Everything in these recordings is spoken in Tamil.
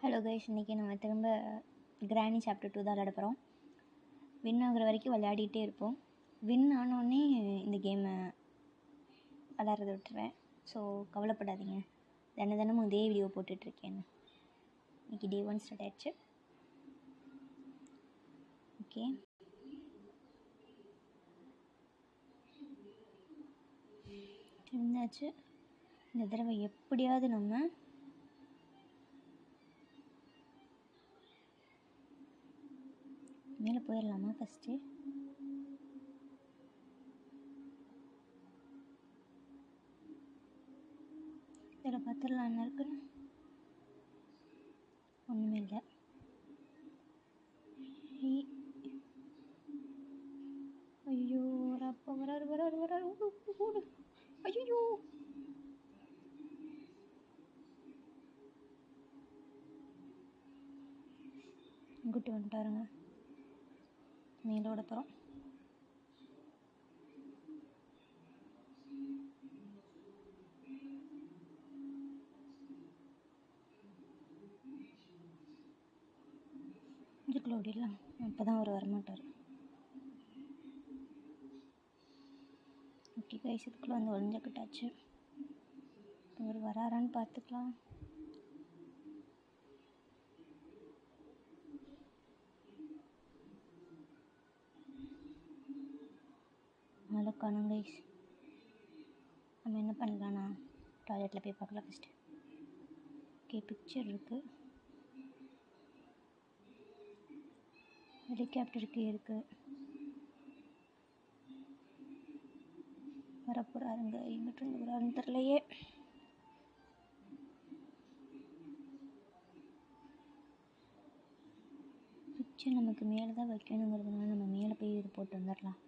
ஹலோ கைஸ், இன்றைக்கி நம்ம திரும்ப கிராணி சாப்டர் 2 தான் விளையாட போகிறோம். வின் ஆகுற வரைக்கும் விளையாடிட்டே இருப்போம். வின் ஆனோடனே இந்த கேமை விளையாடுறத விட்டுருவேன். ஸோ கவலைப்படாதீங்க, தினமும் இதே வீடியோ போட்டுட்ருக்கேன். இன்றைக்கி டே 1 ஸ்டார்ட் ஆயிடுச்சு. ஓகே, தெரிஞ்சாச்சு. இந்த தடவை எப்படியாவது நம்ம மேலே போயிடலாமா? ஃபஸ்ட்டு இதில் பார்த்துடலாம் என்ன இருக்குன்னு. ஒன்றுமே இல்லை. ஐயோ, அப்போ வராரு ஓடு. ஐயோ, குட்டி வந்துட்டாருங்க. மேலோட போகிறோம். இதுக்குள்ள ஓடிடலாம், அப்போ தான் அவர் வரமாட்டார். ஓகே கைஸ், இதுக்குள்ளே வந்து ஒழிஞ்சுக்கிட்டாச்சு. அவர் வராரான்னு பார்த்துக்கலாம். நல்லா காணும் கைஸ். நம்ம என்ன பண்ணலாம்னா டாய்லெட்டில் போய் பார்க்கலாம் ஃபஸ்ட்டு. ஓகே, பிக்சர் இருக்குது, ஹெலிகாப்டருக்கு இருக்குது. வரப்போகிறாருங்க. எங்கிட்ட வராருன்னு தெரிலையே. பிக்சர் நமக்கு மேலே தான் வைக்கணுங்கிறதுனால நம்ம மேலே போய் இது போட்டு வந்துடலாம்.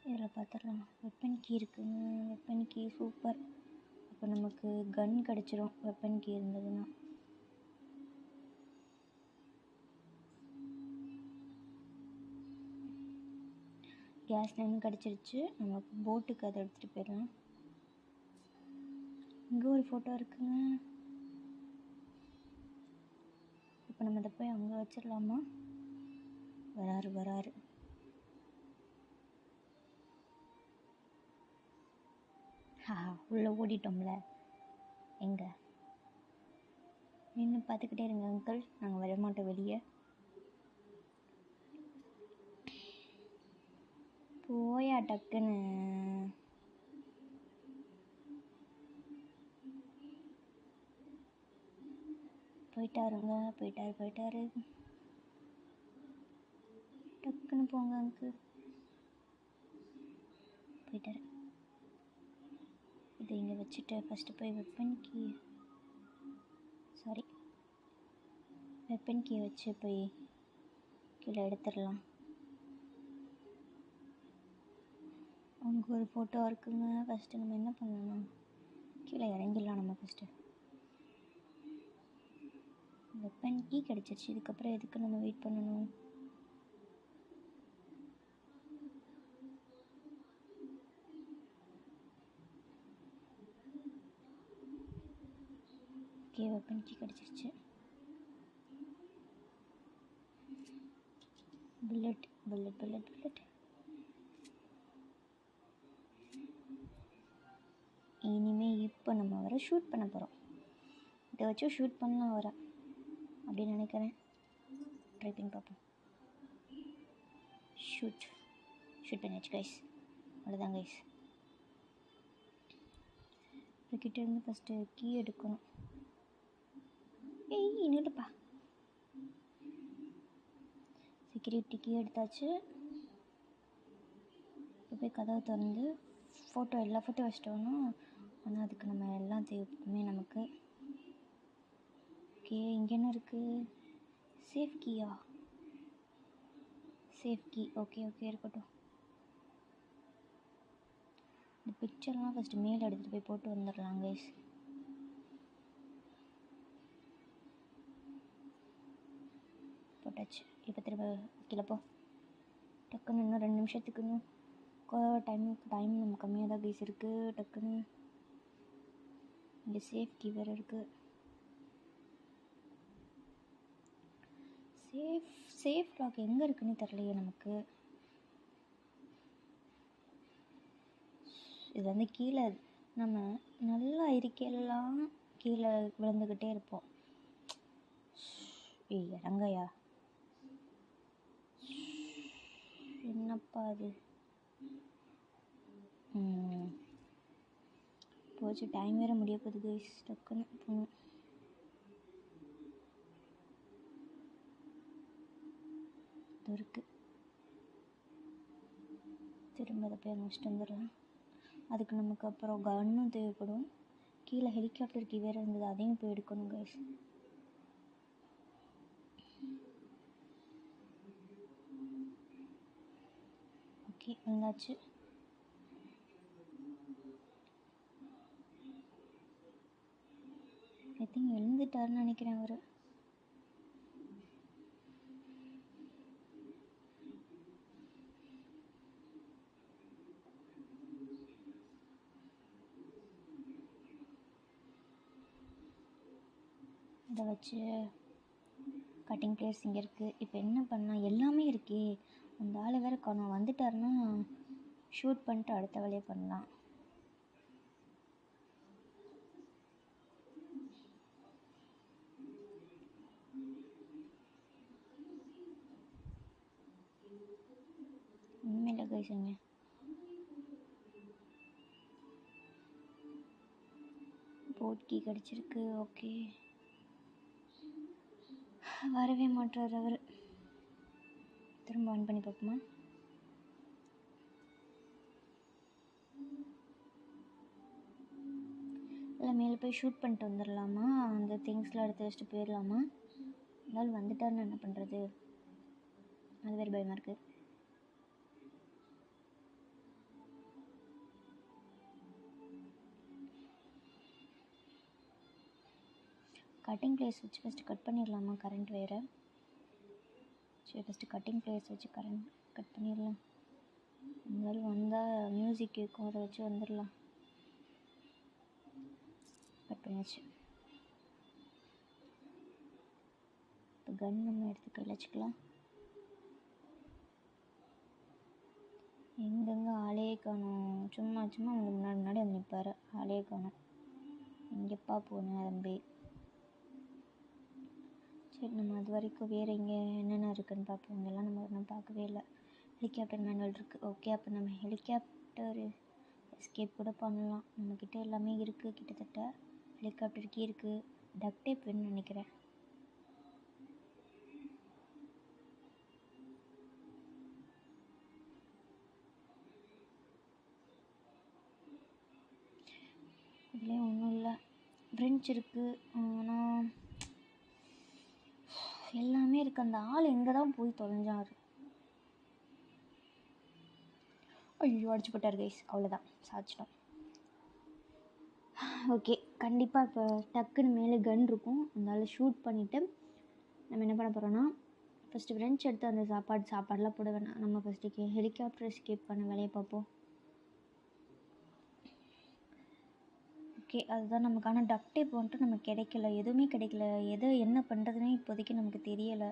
இதில் பார்த்துடலாம். வெப்பன் கீ இருக்குங்க. Weapon key super. அப்போ நமக்கு கன் கிடச்சிரும் வெப்பன் கீ இருந்ததுன்னா. கேஸ்லேருந்து கிடச்சிருச்சு. நமக்கு போட்டுக்கு அதை எடுத்துகிட்டு போயிடலாம். இங்கே ஒரு ஃபோட்டோ இருக்குங்க. இப்போ நம்ம அதை போய் அங்கே வச்சிடலாமா? வராரு. உள்ளே ஓடிட்டோம்ல. எங்கே நின்று பார்த்துக்கிட்டே இருங்க அங்கிள், நாங்கள் வரமாட்டோம் வெளியே. போயா டக்குன்னு. போயிட்டாரு. டக்குன்னு போங்க அங்கிள். போயிட்டாரு. இதை இங்கே வச்சுட்டு ஃபஸ்ட்டு போய் வெப்பன் கீ வச்சு போய் கீழே எடுத்துடலாம். அங்கே ஒரு ஃபோட்டோ இருக்குங்க. ஃபஸ்ட்டு நம்ம என்ன பண்ணலாம், கீழே இறங்கிடலாம். நம்ம ஃபஸ்ட்டு வெப்பன் கீ கிடச்சிருச்சு. இதுக்கப்புறம் எதுக்கு நம்ம வெயிட் பண்ணணும்? ஓகே, வெப்பன் கீ கிடச்சிருச்சு. புல்லட். இனிமேல் இப்போ நம்ம வர ஷூட் பண்ண போகிறோம். இதை வச்சு ஷூட் பண்ணலாம் வர அப்படின்னு நினைக்கிறேன். ட்ரை பண்ணி பார்ப்போம். ஷூட் பண்ணியாச்சு கைஸ். அவ்வளோதான் கைஸ். இதுக்கிட்ட இருந்து ஃபஸ்ட்டு கீ எடுக்கணும். நின்றுப்பா. செக்யூரிட்டி கீ எடுத்தாச்சு. இப்போ போய் கதவை திறந்து எல்லா ஃபோட்டோ வச்சிட்டோன்னா, ஆனால் அதுக்கு நம்ம எல்லாம் தேவைப்படுமே நமக்கு. ஓகே, இங்கே என்ன இருக்குது? Safe key. ஓகே இருக்கட்டும். இந்த பிக்சர்லாம் ஃபஸ்ட்டு மேலே எடுத்துகிட்டு போய் போட்டு வந்துடலாம் கைஸ். போட்டாச்சு. இப்போ திரும்ப கீழே போ. டக்குன்னு இன்னும் 2 நிமிஷத்துக்கு டைம் நம்ம கம்மியாக தான் கைஸ் இருக்குது. டக்குன்னு இங்கே சேஃப் கீ வேறு இருக்குது. சேஃப் லாக் எங்கே இருக்குன்னு தெரியலையே நமக்கு. இது வந்து கீழே நம்ம நல்லா இருக்கையெல்லாம் கீழே விழுந்துக்கிட்டே இருப்போம். இறங்கையா என்னப்பா அது. போச்சு, டைம் வேறு முடிய போகுது கைஸ். டக்குன்னு போகணும். இது இருக்குது, திரும்ப அதை போய் முடிச்சுட்டு வந்துடலாம். அதுக்கு நமக்கு அப்புறம் கன்னும் தேவைப்படும். கீழே ஹெலிகாப்டருக்கு வேறு இருந்தது, அதையும் போய் எடுக்கணும் கைஸ். ஓகே வந்தாச்சு. ஐ திங்க் எழுந்துட்டாருன்னு நினைக்கிறேன் அவர். இதை வச்சு கட்டிங் பிளேஸ் இங்கே இருக்குது. இப்போ என்ன பண்ணால் எல்லாமே இருக்கே, அந்த ஆளை வேறு காணும். வந்துட்டாருன்னா ஷூட் பண்ணிட்டு அடுத்த வேலையை பண்ணலாம். உண்மையில கைஸுங்க, போட் கீ கிடச்சிருக்கு. ஓகே, வரவே மாட்டார் அவர். திரும்ப ஆன் பண்ணி பார்ப்போமா? இல்லை மேலே போய் ஷூட் பண்ணிட்டு வந்துடலாமா? அந்த திங்ஸ்லாம் எடுத்து வச்சுட்டு போயிடலாமா? இருந்தாலும் வந்துட்டாருன்னு என்ன பண்ணுறது? அது வேறு பயமாக இருக்குது. கட்டிங் பிளேஸ் வச்சு ஃபஸ்ட்டு கட் பண்ணிடலாமா? கரண்ட் வேறு. சரி, ஃபஸ்ட்டு கட்டிங் பிளேஸ் வச்சு கட் பண்ணிடலாம். இருந்தாலும் வந்தால் மியூசிக் கேட்கும், அதை வச்சு வந்துடலாம். கட் பண்ணியாச்சு. இப்போ கன் நம்ம எடுத்து கையில் வச்சுக்கலாம். எங்கெங்கே ஆளே காணும். சும்மா அவங்க முன்னாடி வந்து நிற்பார், ஆளே காணும். எங்கேப்பா போனேன் தம்பி? சரி, நம்ம அது வரைக்கும் வேறு இங்கே என்னென்ன இருக்குதுன்னு பார்ப்போம். இங்கெல்லாம் நம்ம பார்க்கவே இல்லை. ஹெலிகாப்டர் மேனுவல் இருக்குது. ஓகே, அப்போ நம்ம ஹெலிகாப்டர் எஸ்கேப் கூட பண்ணலாம். நம்மக்கிட்ட எல்லாமே இருக்குது கிட்டத்தட்ட. ஹெலிகாப்டர் கீ இருக்குது. டக் டேப் வேணும்னு நினைக்கிறேன். இதுலேயும் ஒன்றும் இல்லை. ஃப்ரெஞ்ச் இருக்குது, ஆனால் எல்லாமே இருக்குது. அந்த ஆள் எங்கே தான் போய் தொலைஞ்சார்? ஐயோ, அடிச்சு போட்டார் கைஸ். அவ்வளோதான், சாச்சிட்டோம். ஓகே, கண்டிப்பாக இப்போ டக்குன்னு மேலே கன் இருக்கும். அதனால ஷூட் பண்ணிவிட்டு நம்ம என்ன பண்ண போகிறோன்னா, ஃபஸ்ட்டு ஃப்ரெஞ்ச் எடுத்து அந்த சாப்பாடெலாம் போட வேணாம். நம்ம ஃபஸ்ட்டுக்கு ஹெலிகாப்டர் எஸ்கேப் பண்ண வேலையை பார்ப்போம். ஓகே, அதுதான் நமக்கான டக் டேப் வந்துட்டு நமக்கு கிடைக்கல, எதுவுமே கிடைக்கல. என்ன பண்ணுறதுனே இப்போதைக்கு நமக்கு தெரியலை.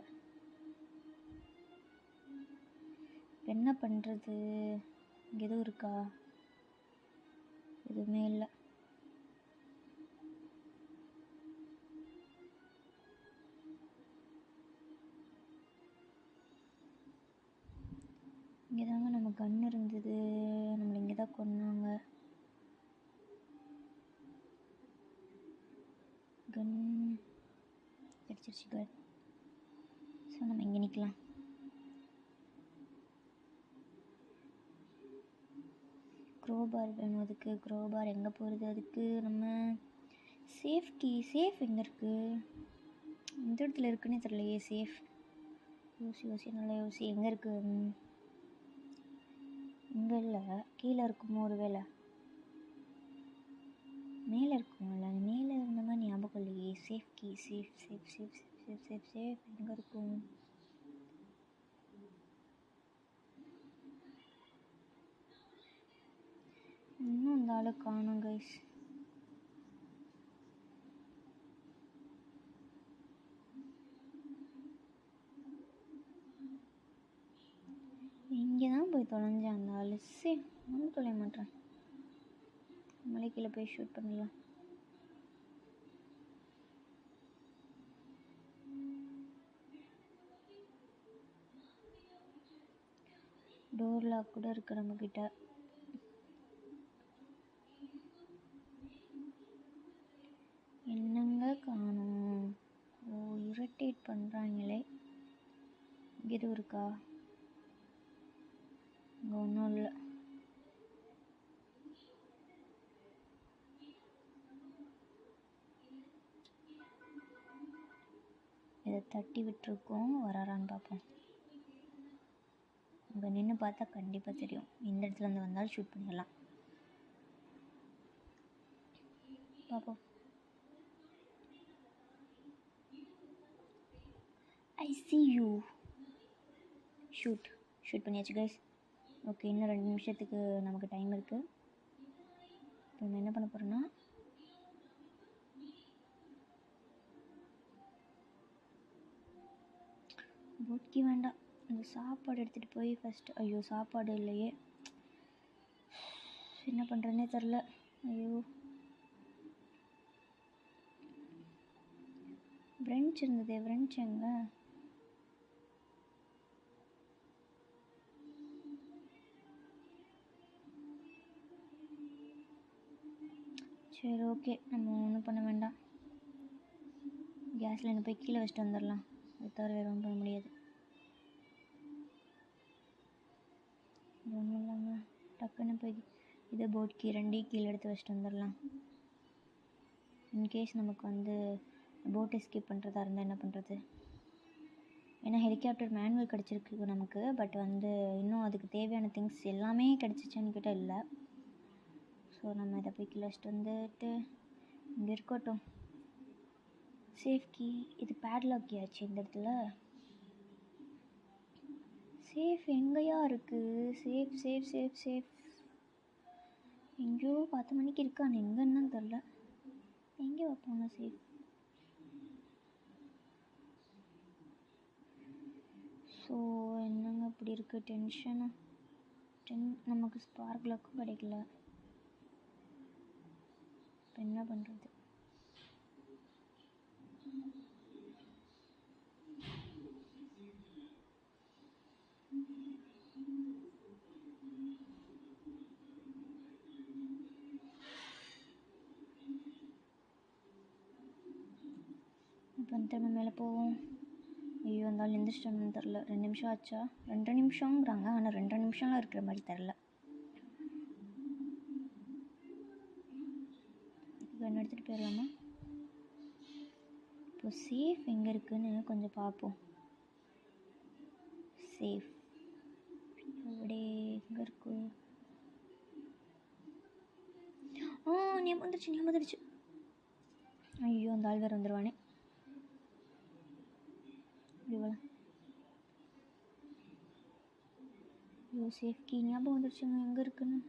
என்ன பண்ணுறது? இங்கே எதுவும் இருக்கா? எதுவுமே இல்லை. இங்கே தாங்க நம்ம கன் இருந்தது, நம்மளை இங்கே தான் கொன்னாங்க. கன் கிடச்சிருச்சு கன். ஸோ நம்ம இங்கே நிற்கலாம். க்ரோபார் வேணும். அதுக்கு க்ரோபார் எங்கே போகிறது? அதுக்கு நம்ம சேஃப் எங்கே இருக்குது? இந்த இடத்துல இருக்குன்னே தெரியலையே. சேஃப் யோசி நல்லா யோசி. எங்கே இருக்குது? இங்கே இல்லை, கீழே இருக்குமோ? ஒரு வேளை மேலே இருக்கும்ல. மேலே இருந்த மாதிரி ஞாபகம் இல்லையே. சேஃப் எங்கே இருக்கும்? ஆளு காணும் கைஸ். இங்கே தான் போய் தொலைஞ்சேன் அந்த ஆள். சரி ஒன்றும் தொலைய மாட்டேன். மலை கீழே போய் ஷூட் பண்ணலாம். டோர் லாக் கூட இருக்கு நம்மக்கிட்ட. என்னங்க காணும்? ஓ இரிட்டேட் பண்ணுறாங்களே. இங்கே எதுவும் இருக்கா? இங்கே ஒன்றும் இல்லை. இதை தட்டி விட்டுருக்கோம், வராரான்னு பார்ப்போம். அங்கே நின்று பார்த்தா கண்டிப்பாக தெரியும். இந்த இடத்துல இருந்து வந்தாலும் ஷூட் பண்ணிடலாம். பார்ப்போம். ஐ சி யூ. ஷூட் பண்ணியாச்சு கைஸ். ஓகே, இன்னும் 2 நிமிஷத்துக்கு நமக்கு டைம் இருக்குது. இப்போ நம்ம என்ன பண்ண போகிறோன்னா, போட்கி வேண்டாம், இந்த சாப்பாடு எடுத்துகிட்டு போய் ஃபஸ்ட்டு. ஐயோ சாப்பாடு இல்லையே, என்ன பண்ணுறேன்னே தெரில. ஐயோ ஃப்ரெஞ்ச் இருந்ததே, ஃப்ரெஞ்ச் எங்க? சரி ஓகே, நம்ம ஒன்றும் பண்ண வேண்டாம். கேஸில் என்ன போய் கீழே வச்சுட்டு வந்துடலாம். அது தவிர வேறு ஒன்றும் பண்ண முடியாது. ஒன்றும் இல்லாமல் டக்குன்னு போய் இதை போட்கி 2 கீழே எடுத்து வச்சுட்டு வந்துடலாம். இன்கேஸ் நமக்கு போட் எஸ்கேப் பண்ணுறதா இருந்தால் என்ன பண்ணுறது? ஏன்னா ஹெலிகாப்டர் மேனுவல் கிடச்சிருக்கு நமக்கு. பட் இன்னும் அதுக்கு தேவையான திங்ஸ் எல்லாமே கிடச்சிச்சின்னு கிட்ட இல்லை. ஸோ நம்ம இதை போய் கீழே வச்சுட்டு வந்துட்டு இங்கே இருக்கட்டும். சேஃப் கீ, இது பேட்லாக் ஆச்சு இந்த இடத்துல. சேஃப் எங்கேயா இருக்குது? சேஃப் சேஃப் சேஃப் சேஃப் எங்கேயோ 10 மணிக்கு இருக்கான்னு எங்கன்னா தெரில. எங்கே வைப்போம் சேஃப்? ஸோ என்னங்க இப்படி இருக்குது டென்ஷனாக. நமக்கு ஸ்பார்க் லாக்கும் கிடைக்கல. இப்போ என்ன பண்ணுறது? இப்போ திரும்ப மேலே போவோம். ஐயோ இருந்தாலும் எந்திரிச்சிட்டோன்னு தெரில. 2 நிமிஷம் ஆச்சா? 2 நிமிஷங்கிறாங்க, ஆனால் 2 நிமிஷம்லாம் இருக்கிற மாதிரி தெரில. கன் எடுத்துகிட்டு போயிடலாமா? இப்போ சேஃப் எங்கே இருக்குதுன்னு கொஞ்சம் பார்ப்போம். சேஃப் அப்படியே எங்கே இருக்கு? ஞாபகம் வந்துடுச்சு. ஐயோ அந்த ஆள் வேறு வந்துடுவானே. இவ்வளோ ஐயோ சேஃப் கீ ஞாபகம் வந்துடுச்சுங்க எங்கே இருக்குன்னு.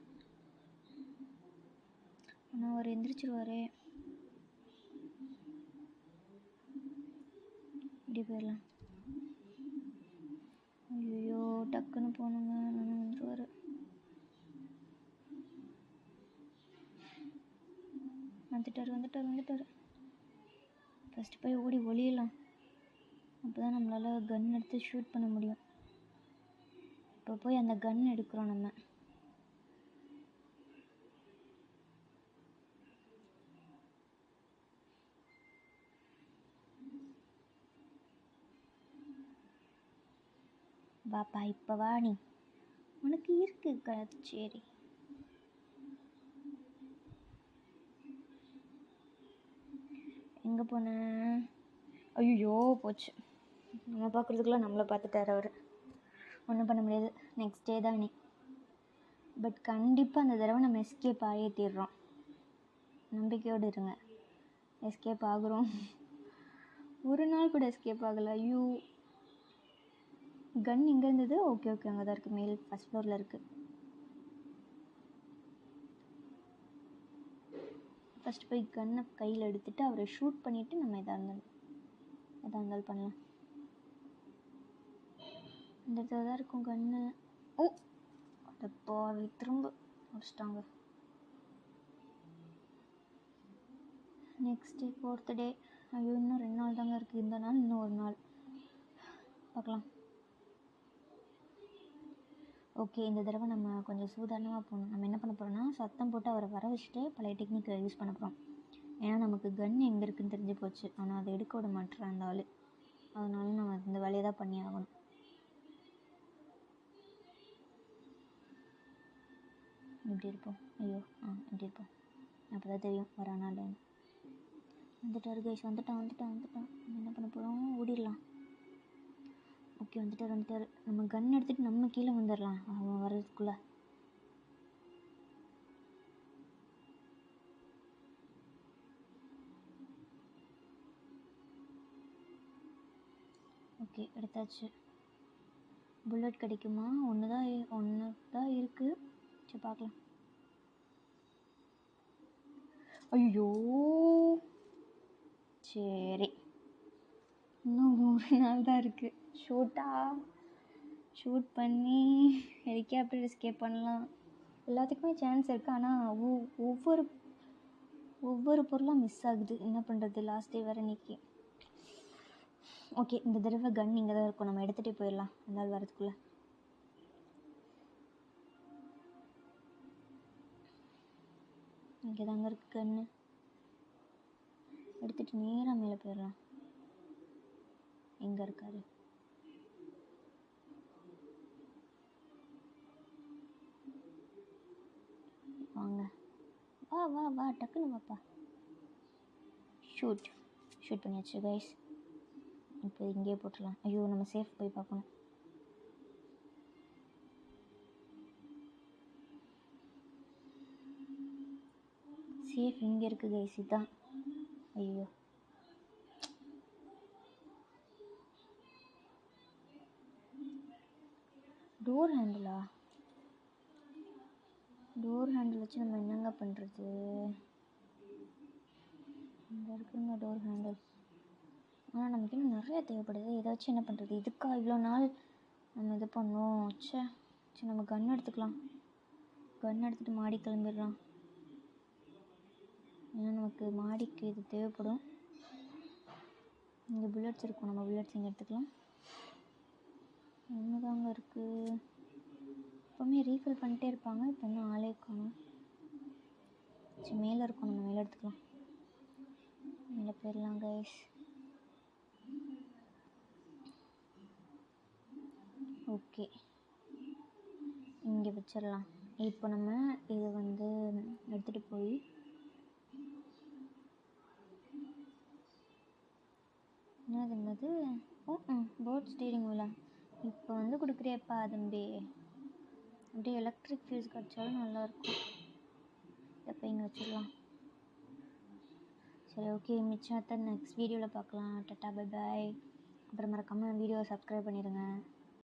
ஆனால் அவர் எந்திரிச்சிருவாரே. இப்படி போயிடலாம். ஐயோ டக்குன்னு போகணுங்க, நான் வந்துடுவார். வந்துட்டார். ஃபஸ்ட்டு போய் ஓடி ஒளியலாம். அப்போ தான் நம்மளால் கன் எடுத்து ஷூட் பண்ண முடியும். இப்போ போய் அந்த கன் எடுக்கிறோம் நம்ம. வாப்பா இப்போ வா, நீ உனக்கு இருக்கு சரி. எங்கே போனேன்? ஐயோ போச்சு. நம்ம பார்க்குறதுக்குள்ள நம்மளை பார்த்துட்டார் அவர். ஒன்றும் பண்ண முடியாது, நெக்ஸ்ட் டே தான் இனி. பட் கண்டிப்பாக அந்த தடவை நம்ம எஸ்கேப் ஆகியே தீர்றோம். நம்பிக்கையோடு இருங்க, எஸ்கேப் ஆகுறோம். ஒரு நாள் கூட எஸ்கேப் ஆகலை. ஐயோ கன் எங்கே இருந்தது? ஓகே அங்கே தான் இருக்குது, மேல் ஃபஸ்ட் ஃப்ளோரில் இருக்குது. ஃபஸ்ட்டு போய் கன்னை கையில் எடுத்துகிட்டு அவரை ஷூட் பண்ணிவிட்டு நம்ம எதாக இருந்தாலும் பண்ணலாம். இந்த இடத்துல தான் இருக்கும் கன்று. ஓ அப்போ அது திரும்ப முடிச்சிட்டாங்க. நெக்ஸ்ட் டே 4th டே. ஐயோ இன்னும் 2 நாள் தாங்க இருக்குது. இந்த நாள் இன்னும் ஒரு நாள் பார்க்கலாம். ஓகே, இந்த தடவை நம்ம கொஞ்சம் சூதானமாக போகணும். நம்ம என்ன பண்ண போகிறோம்னா சத்தம் போட்டு அவரை வர வச்சுட்டு பழைய டெக்னிக்கை யூஸ் பண்ண போகிறோம். ஏன்னா நமக்கு கன் எங்கே இருக்குதுன்னு தெரிஞ்சு போச்சு. ஆனால் அதை எடுக்க விட மாட்டேறான் அந்த ஆள். அதனால நம்ம இந்த வேலையை தான் பண்ணி ஆகணும். இப்படி இருப்போம். ஐயோ இப்படி இருப்போம். அப்போ தான் தெரியும் வரானா இல்லைன்னு. வந்துட்டார் கைஸ். வந்துட்டான். நம்ம என்ன பண்ண போகிறோம்? ஓடிடலாம். ஓகே வந்துட்டார். நம்ம கன் எடுத்துகிட்டு நம்ம கீழே வந்துடலாம் அவன் வர்றதுக்குள்ளே. ஓகே எடுத்தாச்சு. புல்லட் கிடைக்குமா? ஒன்று தான் இருக்குது. சரி பார்க்கலாம். ஐயோ சரி, இன்னும் 1 நாள் தான் இருக்குது. ஷூட் பண்ணி ஹெலிகாப்டர் எஸ்கேப் பண்ணலாம். எல்லாத்துக்குமே சான்ஸ் இருக்குது. ஆனால் ஒவ்வொரு பொருளாக மிஸ் ஆகுது. என்ன பண்ணுறது? லாஸ்ட் டே வேறு இன்னைக்கு. ஓகே, இந்த தடவை கன் இங்கே தான் இருக்கும். நம்ம எடுத்துகிட்டே போயிடலாம் அந்த நாள் வரதுக்குள்ளே. இங்கே தாங்க இருக்குது கன்று. எடுத்துகிட்டு நேராக மேலே போயிடலாம். எங்கே இருக்காரு? வாங்க, வா டக்குன்னு வாப்பா. ஷூட் பண்ணியாச்சு கைஸ். இப்போ இங்கேயே போட்டுடலாம். ஐயோ நம்ம சேஃப் போய் பார்க்கணும். சேஃப் இங்கே இருக்குது கைஸ். இதுதான். ஐயோ டோர் ஹேண்டில் வச்சு நம்ம என்னங்க பண்ணுறது? இங்கே இருக்குங்க டோர் ஹேண்டில். ஆனால் நமக்கு இன்னும் நிறையா தேவைப்படுது. ஏதாச்சும் என்ன பண்ணுறது? இதுக்கா இவ்வளோ நாள் நம்ம இது பண்ணோம்? சரி நம்ம கன் எடுத்துக்கலாம். கன் எடுத்துகிட்டு மாடி கிளம்பிடலாம். ஏன்னா நமக்கு மாடிக்கு இது தேவைப்படும். இங்கே புல்லட்ஸ் இருக்கும். நம்ம புல்லட்ஸ் இங்கே எடுத்துக்கலாம். ஒன்று தாங்க இருக்குது. எப்போவுமே ரீஃபில் பண்ணிட்டே இருப்பாங்க. இப்போ இன்னும் ஆளே காணும். சரி மேலே இருக்கும். நம்ம மேலே எடுத்துக்கலாம். மேலே போயிடலாம் கைஸ். ஓகே இங்கே வச்சிடலாம். இப்போ நம்ம இதை எடுத்துகிட்டு போய் என்னது போட் ஸ்டீரிங் வீலா இப்போ கொடுக்குறியப்பா தம்பி. அப்படியே எலக்ட்ரிக் ஃபீஸ் கிடச்சாலும் நல்லாயிருக்கும். இப்போ இங்கே வச்சிடலாம். சரி ஓகே, மிச்சத்தை நெக்ஸ்ட் வீடியோவில் பார்க்கலாம். Tata bye bye. அப்புறம் மறக்காமல் வீடியோவை சப்ஸ்கிரைப் பண்ணிடுங்க.